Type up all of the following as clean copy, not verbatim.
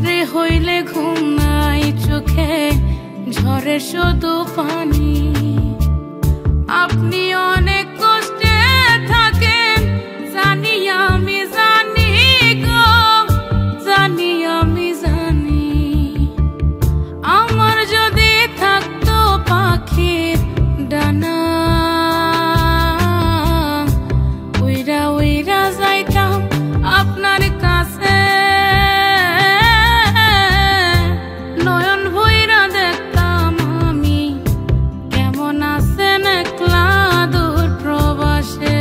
রাত্রে হইলে ঘুম নাই চোখে ঝরে শুধু পানি। আপনি অনেক কষ্টে থাকেন জানি আমি জানি গো, জানি আমি জানি। আমার যদি থাকতো পাখির ডানা উইরা উইরা যাইতাম আপনার কাছে, নয়ন ভইরা দেখতাম আমি কেমন আছেন একলা দূর প্রবাসে।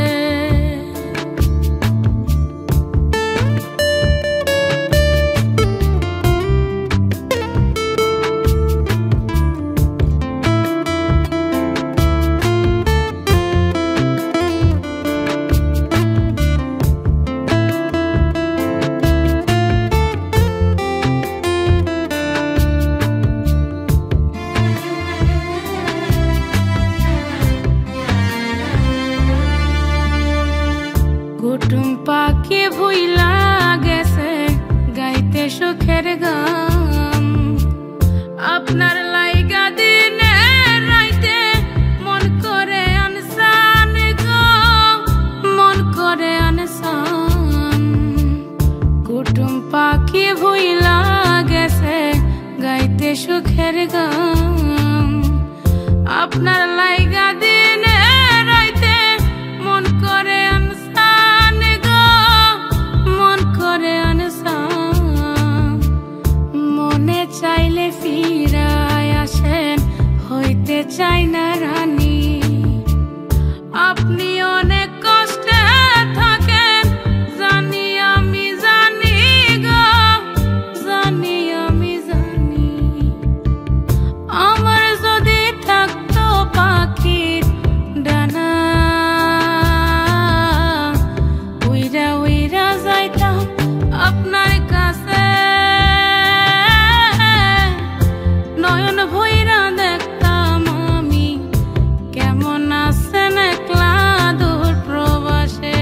কুটুম পাখি ভুইলা গেছে গাইতে সুখের গান, আপনার লাইগা দিনে রাইতে মন করে আনসান গো, মন করে আনসান। কুটুম পাখি ভুইলা গেছে গাইতে সুখের গান, আপনার লাইগা দিনে রাইতে মন করে মনে চাইলে ফিরায় আসেন হইতে চাই না রানী। আপনি অনেক কষ্টে থাকেন জানি আমি জানি গো, জানি আমি জানি। আমার যদি থাকতো পাখির ডানা উইরা উইরা যাইতাম আপনার কাছে, নয়ন ভইরা দেখতাম আমি কেমন আছেন একলা দূর প্রবাসে।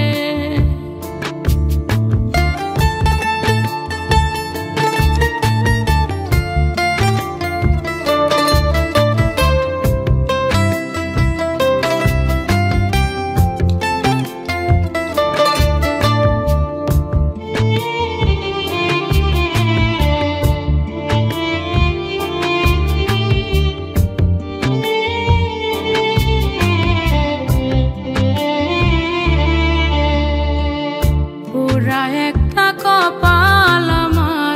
পুরা একটা কপাল আমার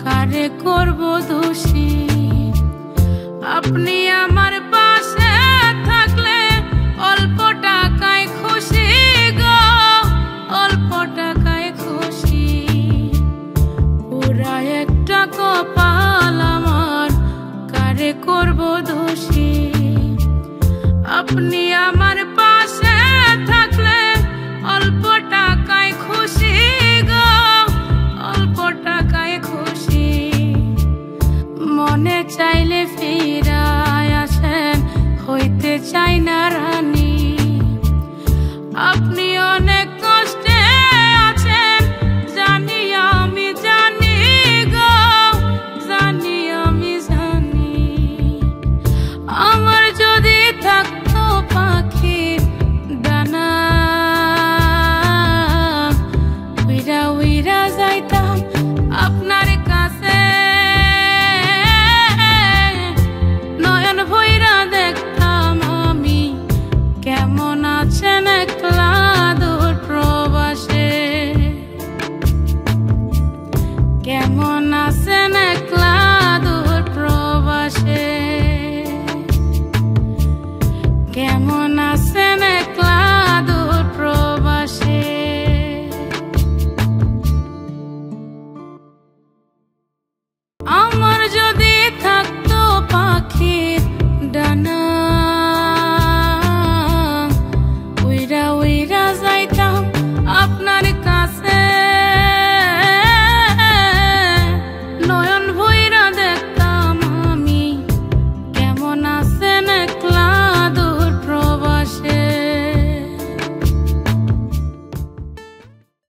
কারে করব দোষী, আপনি আমার পাশে থাকলে অল্প টাকায় খুশি গো, অল্প টাকায় খুশি। পুরা একটা কপাল আমার কারে করব দোষী, আপনি আমার পাশে থাকলে অল্প টাকায় খুশি গো, অল্প টাকায় খুশি। মনে চাইলে ফিরায় আসেন হইতে চাই না রানী। আপনি অনেক কষ্টে আছেন জানি আমি জানি গো, জানি আমি জানি। আমার যদি থাকতো পাখির ডানা উইরা উইরা যাইতাম আপনার কাছে, নয়ন ভইরা দেখতাম আমি কেমন আছেন একলা দূর প্রবাসে, কেমন